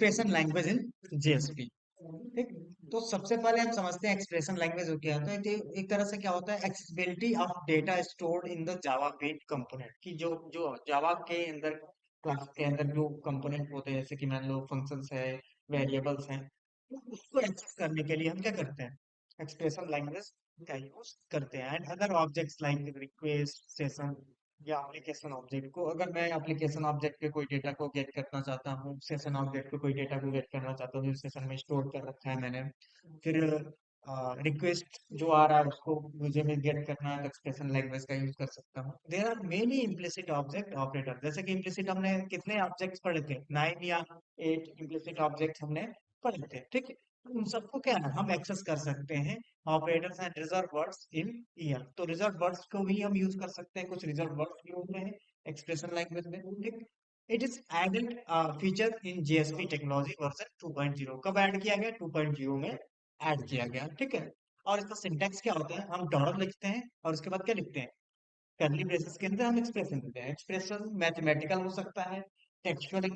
Expression language in JSP. ठीक। तो सबसे पहले हम समझते हैं एक्सप्रेशन लैंग्वेज हो क्या होता है। तो एक तरह से क्या होता है, accessibility of data stored in the Java based component, की जो जो जावा के अंदर क्लास के अंदर जो कंपोनेंट होते हैं, जैसे कि मान लो फंक्शंस है, वेरिएबल्स हैं, तो उसको एक्सेस करने के लिए हम क्या करते हैं, एक्सप्रेशन लैंग्वेज का यूज करते हैं। And other objects like request, session या एप्लीकेशन ऑब्जेक्ट को, अगर मैं एप्लीकेशन ऑब्जेक्ट पे कोई डेटा को गेट करना चाहता हूँ, सेशन ऑब्जेक्ट पे कोई डेटा को गेट करना चाहता हूँ, सेशन में स्टोर कर रखा है मैंने, फिर रिक्वेस्ट जो आ रहा है उसको मुझे में गेट करना है, तो एक्सप्रेशन लैंग्वेज का यूज कर सकता हूँ। There are many implicit object operator, जैसे कि इम्प्लिसिट हमने कितने ऑब्जेक्ट्स पढ़े थे, 9 या 8 इम्प्लिसिट ऑब्जेक्ट्स हमने पढ़े थे। ठीक है, तो उन सबको क्या है, हम एक्सेस कर सकते हैं। Operators and reserve words in year, तो रिजर्व वर्ड्स को भी हम यूज कर सकते हैं, कुछ रिजर्व वर्ड्स भी होते हैं एक्सप्रेशन लैंग्वेज में। ठीक। It is added feature in JSP technology version 2.0, कब ऐड किया गया, 2.0 में ऐड किया गया। ठीक है। और इसका सिंटैक्स क्या होता है, हम डॉलर लिखते हैं और उसके बाद क्या लिखते हैं, कर्ली ब्रेसेस के अंदर हम एक्सप्रेशन देते हैं। एक्सप्रेशन मैथमेटिकल हो सकता है, टेक्सचुअल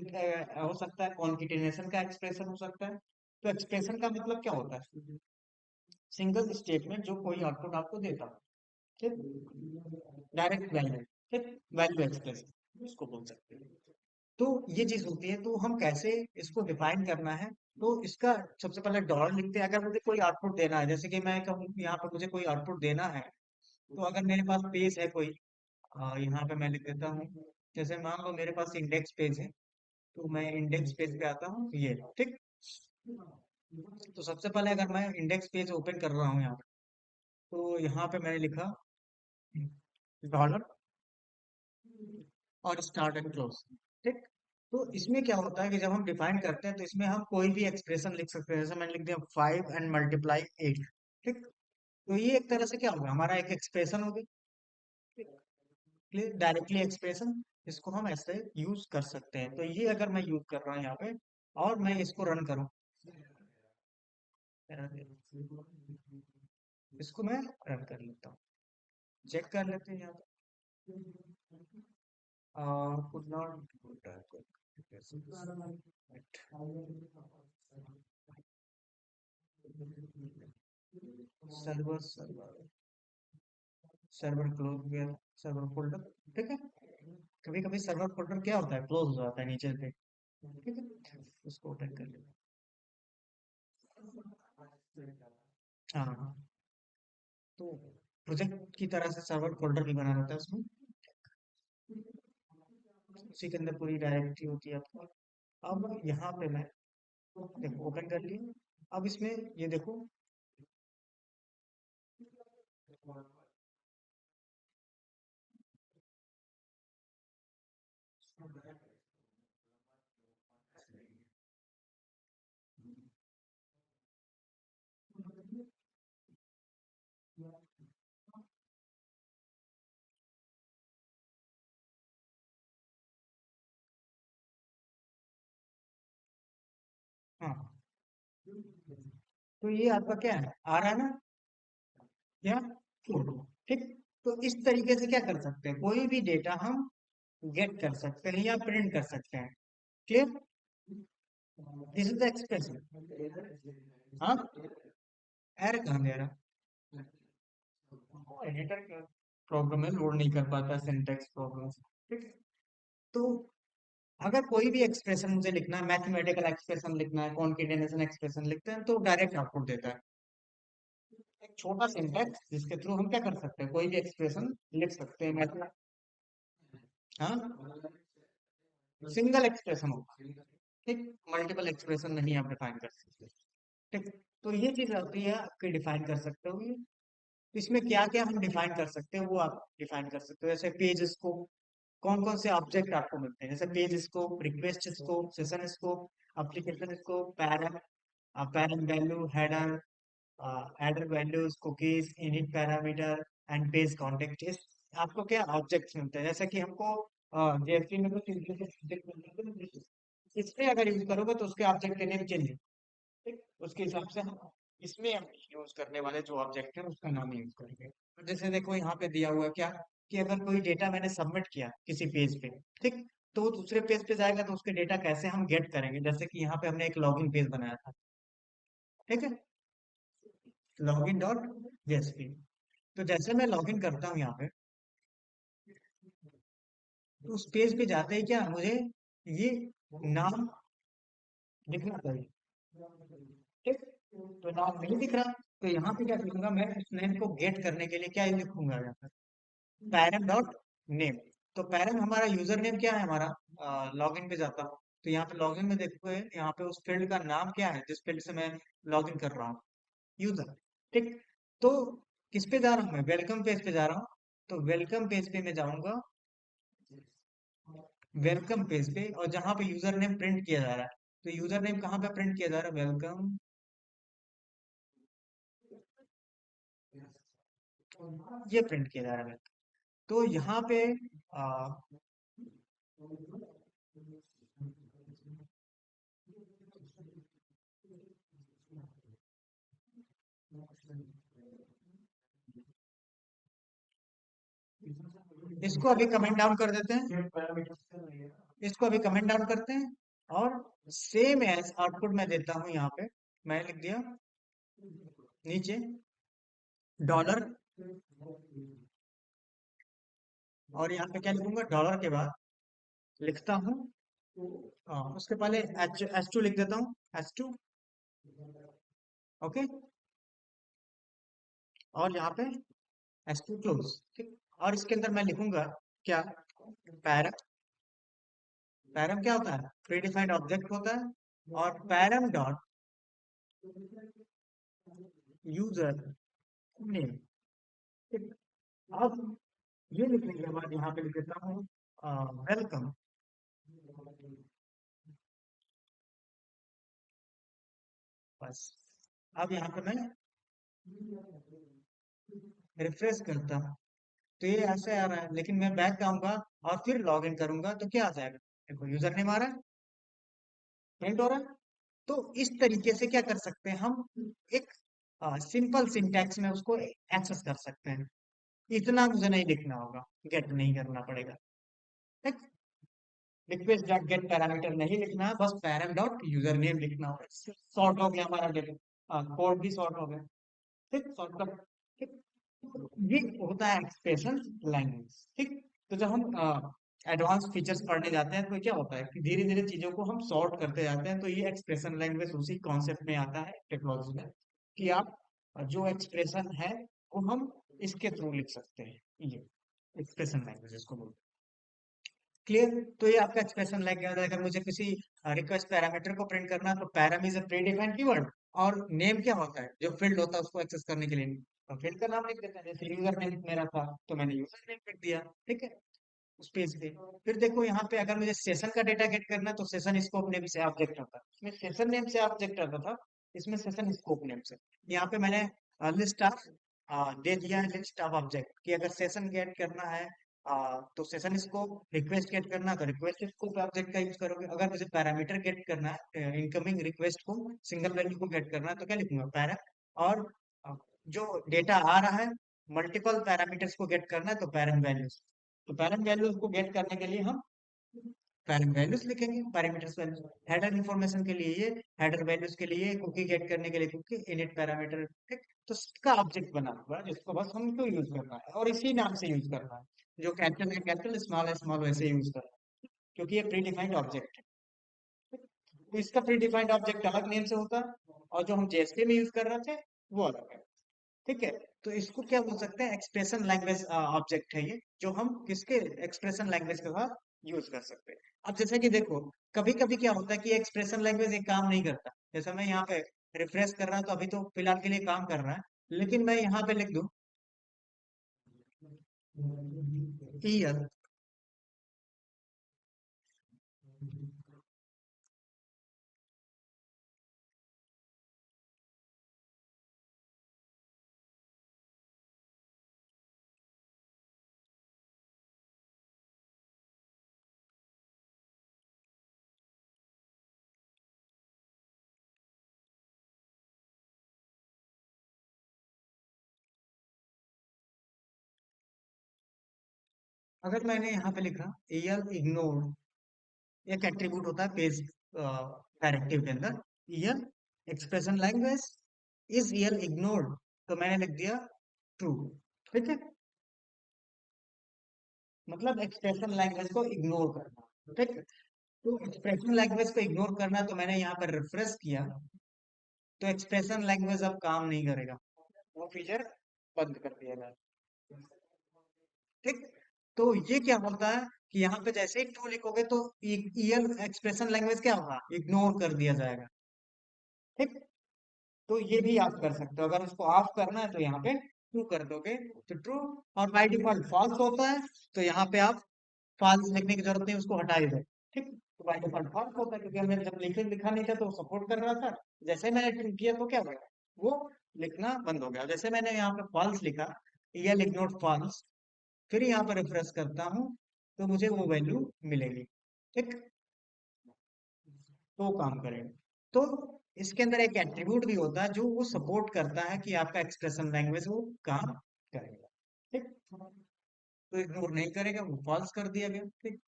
हो सकता है, कॉन्केटेनेशन का एक्सप्रेशन हो सकता है। तो एक्सप्रेशन का मतलब क्या होता है, सिंगल स्टेटमेंट जो कोई आउटपुट आपको देता है। ठीक। डायरेक्ट वैल्यू, ठीक, वैल्यू एक्सप्रेशन इसको बोल सकते हैं। तो ये चीज होती है, तो हम कैसे इसको डिफाइन करना है, तो इसका सबसे पहले डॉलर लिखते हैं। अगर मुझे कोई आउटपुट देना है, जैसे कि मैं कहूँ यहाँ पे मुझे कोई आउटपुट देना है, तो अगर मेरे पास पेज है कोई, यहाँ पे मैं लिख देता हूँ, जैसे मान लो मेरे पास इंडेक्स पेज है, तो मैं इंडेक्स पेज पे आता हूँ, ये ठीक। तो सबसे पहले अगर मैं इंडेक्स पेज ओपन कर रहा हूँ यहाँ पे, तो यहाँ पे मैंने लिखा डॉलर और स्टार्ट एंड क्लोज। ठीक। तो इसमें क्या होता है कि जब हम डिफाइन करते हैं, तो इसमें हम कोई भी एक्सप्रेशन लिख सकते हैं, जैसे मैंने लिख दिया 5 एंड मल्टीप्लाई 8। ठीक। तो ये एक तरह से क्या होगा, हमारा एक एक्सप्रेशन हो गया, डायरेक्टली एक्सप्रेशन। इसको हम ऐसे यूज कर सकते हैं। तो ये अगर मैं यूज कर रहा हूँ यहाँ पे, और मैं इसको रन करूँ, इसको मैं रन कर लेता हूँ, चेक कर लेते हैं यहाँ पे। could not server server server close गया, सर्वर फोल्डर। ठीक है, कभी कभी सर्वर फोल्डर क्या होता है, क्लोज हो जाता है नीचे पे। ठीक है, उसको ओपन कर लेते हैं। हाँ हाँ, तो प्रोजेक्ट की तरह से सर्वर फोल्डर भी बना रहता है उसमें, उसी के अंदर पूरी डायरेक्टरी होती है आपको। अब यहाँ पे मैं देखो ओपन कर लिया, अब इसमें ये देखो, हाँ, तो ये आपका क्या है, आ रहा है ना, या फोटो। ठीक। तो इस तरीके से क्या कर सकते हैं, कोई भी डेटा हम गेट कर सकते हैं या प्रिंट कर सकते हैं। Clear, this is the expression. हाँ, एर कहाँ दे रहा, एडिटर का प्रॉब्लम है, लोड नहीं कर पाता, सिंटेक्स प्रॉब्लम। ठीक। तो अगर कोई भी एक्सप्रेशन मुझे लिखना है, मैथमेटिकल एक्सप्रेशन लिखना है, कॉन्केटेनेशन एक्सप्रेशन लिखते हैं, तो डायरेक्ट आउटपुट देता है एक छोटा सिंटेक्स, जिसके थ्रू हम क्या कर सकते हैं, कोई भी एक्सप्रेशन लिख सकते हैं मैथ। हाँ, सिंगल एक्सप्रेशन होगा। ठीक, मल्टीपल एक्सप्रेशन नहीं आप डिफाइन कर सकते। ठीक। तो ये चीज आती है आपकी, डिफाइन कर सकते हो ये। इसमें क्या क्या हम डिफाइन कर सकते हैं वो आप डिफाइन कर सकते हो, जैसे पेज स्कोप, कौन कौन से ऑब्जेक्ट आपको मिलते हैं, जैसे page scope, request scope, session scope, application scope, param, param value, header, header values, cookies, init parameter and page context. इस आपको क्या ऑब्जेक्ट्स मिलते हैं, जैसे कि हमको जेएसपी में कुछ ऑब्जेक्ट मिलते हैं, इसमें अगर यूज करोगे तो उसके ऑब्जेक्ट के नेम चेंज। ठीक, उसके हिसाब से हम इसमें हम यूज करने वाले जो ऑब्जेक्ट है उसका नाम यूज करेंगे। तो जैसे देखो यहाँ पे दिया हुआ है क्या, कि अगर कोई डेटा मैंने सबमिट किया किसी पेज पे, ठीक, तो वो दूसरे पेज पे जाएगा तो उसके डेटा कैसे हम गेट करेंगे, जैसे कि यहाँ पे हमने एक लॉगिन पेज बनाया था। ठीक है, लॉगिन डॉट जेएसपी। तो जैसे मैं लॉगिन करता हूँ यहाँ पे, तो उस पेज पे जाते ही क्या मुझे ये नाम दिखना चाहिए। ठीक, तो नाम नहीं दिख रहा, तो यहाँ पे क्या लिखूंगा मैं, उस नेम को गेट करने के लिए क्या लिखूंगा यहाँ पे, पैरम डॉट नेम। तो पैरम हमारा यूजर नेम क्या है हमारा, लॉगिन पे जाता हूँ तो यहाँ पे लॉगिन में देखो यहाँ पे उस फील्ड का नाम क्या है जिस फील्ड से मैं लॉगिन कर रहा हूँ, यूजर। ठीक, तो किस पे जा रहा हूँ मैं, वेलकम पेज पे जा रहा हूँ। तो वेलकम पेज पे मैं जाऊंगा, वेलकम पेज पे, और जहाँ पे यूजर नेम प्रिंट किया जा रहा है, तो यूजर नेम कहाँ पे प्रिंट किया जा रहा है, वेलकम, ये प्रिंट किया जा रहा है। तो यहाँ पे आ, इसको अभी कमेंट डाउन कर देते हैं, इसको अभी कमेंट डाउन करते हैं, और सेम एज आउटपुट मैं देता हूँ यहाँ पे, मैं लिख दिया नीचे डॉलर, और यहाँ पे क्या लिखूंगा, डॉलर के बाद लिखता हूँ, उसके पहले एच टू लिख देता हूँ, एच टू। ओके, और यहाँ पे एच टू क्लोज। ठीक, और इसके अंदर मैं लिखूंगा क्या, पैरम, पैरम क्या होता है, प्रीडिफाइंड ऑब्जेक्ट होता है, और पैरम डॉट यूजर नेम। ठीक, अब ये लिखने के बाद यहाँ पे लिख देता हूँ वेलकम। बस, अब यहाँ पे मैं रिफ्रेश करता हूँ, तो ये ऐसे आ रहा है, लेकिन मैं बैक आऊंगा और फिर लॉग इन करूंगा तो क्या आ जाएगा, देखो यूजर नेम आ रहा है, प्रिंट हो रहा है। तो इस तरीके से क्या कर सकते हैं हम, एक सिंपल सिंटैक्स में उसको एक्सेस कर सकते हैं। इतना मुझे नहीं लिखना होगा, गेट नहीं करना पड़ेगा। ठीक, रिक्वेस्ट डॉट गेट पैरामीटर नहीं लिखना है, बस पैरम डॉट यूजर नेम लिखना होगा, शॉर्ट हो गया हमारा डेटा, कोड भी शॉर्ट हो गया। ठीक, शॉर्टकट। ठीक, ये होता है एक्सप्रेशन लैंग्वेज। ठीक, तो जब हम एडवांस फीचर्स पढ़ने जाते हैं तो क्या होता है कि धीरे धीरे चीजों को हम सॉर्ट करते जाते हैं, तो ये एक्सप्रेशन लैंग्वेज उसी कॉन्सेप्ट में आता है टेक्नोलॉजी में, कि आप जो एक्सप्रेशन है वो हम इसके थ्रू लिख सकते हैं, ये एक्सप्रेशन लैंग्वेज इसको बोलते हैं। क्लियर, तो ये आपका एक्सप्रेशन लैंग्वेज है। अगर मुझे किसी रिक्वेस्ट पैरामीटर को प्रिंट करना है तो params is a pre defined keyword, और नेम क्या होता है, जो फील्ड होता है उसको एक्सेस करने के लिए, तो फील्ड का नाम लिख देते हैं, जैसे यूजर नेम मेरा था तो मैंने यूजर नेम लिख दिया। ठीक है, उस पेज पे फिर देखो यहाँ पे अगर मुझे सेशन का डेटा गेट करना है तो सेशन स्कोप नेम से ऑब्जेक्ट आता है, इसमें सेशन नेम से ऑब्जेक्ट आता था, इसमें सेशन स्कोप नेम से। यहाँ पे मैंने लिस्ट ऑफ दे दिया है, लिस्ट ऑफ ऑब्जेक्ट, कि अगर सेशन गेट करना है तो सेशन स्कोप, रिक्वेस्ट गेट करना है तो रिक्वेस्ट स्कोप ऑब्जेक्ट का यूज करोगे, अगर मुझे पैरामीटर गेट करना है इनकमिंग रिक्वेस्ट को, सिंगल वैल्यू को गेट करना है तो क्या लिखूंगा, पैरा। और अ, जो डेटा आ रहा है मल्टीपल पैरामीटर्स को गेट करना है तो पैरम वैल्यूज। तो पैरम वैल्यूज को गेट करने के लिए हम पैरम वैल्यूज लिखेंगे, पैरामीटर्स वैल्यूज। हेडर इंफॉर्मेशन के लिए ये, हेडर वैल्यूज के लिए कुकी गेट करने के लिए कुकी, इनिट पैरामीटर। ठीक, तो इसका ऑब्जेक्ट बना हुआ है जिसको बस हमको यूज करना है, और इसी नाम से यूज करना है, जो कैपिटल है कैपिटल, स्मॉल है स्मॉल, वैसे यूज करना है, क्योंकि ये प्री डिफाइंड ऑब्जेक्ट है। तो इसका प्री डिफाइंड ऑब्जेक्ट अलग नेम से होता है, और जो हम जेएसपी में यूज कर रहे थे वो अलग है। ठीक है, तो इसको क्या बोल सकते हैं, एक्सप्रेशन लैंग्वेज ऑब्जेक्ट है ये, जो हम किसके, एक्सप्रेशन लैंग्वेज के साथ यूज कर सकते हैं। अब जैसे कि देखो, कभी कभी क्या होता है कि एक्सप्रेशन लैंग्वेज एक काम नहीं करता, जैसे मैं यहाँ पे रिफ्रेश कर रहा हूँ तो अभी तो फिलहाल के लिए काम कर रहा है, लेकिन मैं यहाँ पे लिख दूं ईयर, अगर मैंने यहाँ पे लिखा ईयर इग्नोर, एक एट्रीब्यूट होता है पेज डायरेक्टिव के अंदर, year expression language is year ignored, तो मैंने लिख दिया ट्रू। ठीक है, मतलब एक्सप्रेशन लैंग्वेज को इग्नोर करना। ठीक है, तो एक्सप्रेशन लैंग्वेज को इग्नोर करना, तो मैंने यहाँ पर रिफ्रेश किया, तो एक्सप्रेशन लैंग्वेज अब काम नहीं करेगा, वो फीचर बंद कर दिया जाए। ठीक, तो ये क्या होता है कि यहाँ पे जैसे ही ट्रू लिखोगे तो ईएल एक्सप्रेशन लैंग्वेज क्या होगा, इग्नोर कर दिया जाएगा। ठीक, तो ये भी आप कर सकते हो, अगर उसको ऑफ करना है तो यहाँ पे ट्रू कर दोगे तो ट्रू, और बाय डिफॉल्ट फॉल्स होता है तो यहाँ पे आप फॉल्स लिखने की जरूरत नहीं, उसको हटा ही दो। ठीक, तो बाय डिफॉल्ट फॉल्स होता है क्योंकि हमने जब लिखा नहीं था तो सपोर्ट कर रहा था, जैसे मैंने ट्रू किया तो क्या हो गया, वो लिखना बंद हो गया। जैसे मैंने यहाँ पे फॉल्स लिखा, ईएल इग्नोर फॉल्स, फिर यहाँ पर रिफ्रेश करता हूँ तो मुझे वो वैल्यू मिलेगी। ठीक, तो काम करेगा। तो इसके अंदर एक एट्रीब्यूट भी होता है जो वो सपोर्ट करता है कि आपका एक्सप्रेशन लैंग्वेज वो काम करेगा। ठीक, तो इग्नोर नहीं करेगा, वो फॉल्स कर दिया गया। ठीक,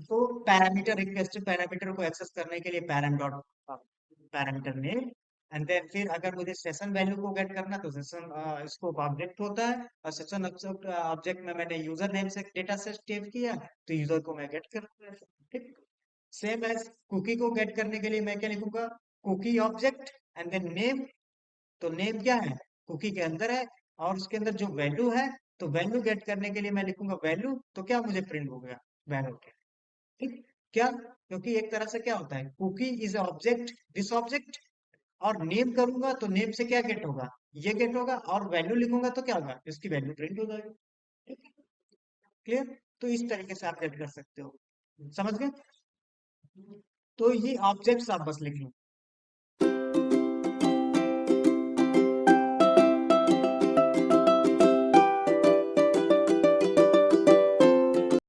तो पैरामीटर रिक्वेस्ट, पैरामीटर को एक्सेस करने के लिए param dot parameter name, and then फिर अगर मुझे सेशन वैल्यू को गेट करना तो सेशन स्कोप ऑब्जेक्ट होता है, और सेशन ऑब्जेक्ट में मैंने यूजर नेम से डेटा सेट सेव किया तो यूजर को मैं गेट कर। ठीक, सेम एज कुकी को गेट करने के लिए मैं क्या लिखूंगा, cookie object and then name, तो नेम क्या है, कुकी के अंदर है, और उसके अंदर जो वैल्यू है, तो वैल्यू गेट करने के लिए मैं लिखूंगा वैल्यू, तो क्या मुझे प्रिंट हो गया, वैल्यू। ठीक, क्या, क्योंकि एक तरह से क्या होता है, cookie is object, this object, और नेम करूंगा तो नेम से क्या गेट होगा, ये गेट होगा, और वैल्यू लिखूंगा तो क्या होगा, इसकी वैल्यू प्रिंट हो जाएगी। ठीक है, क्लियर, तो इस तरीके से आप गेट कर सकते हो। समझ गए, तो ये ऑब्जेक्ट्स आप बस लिख लो।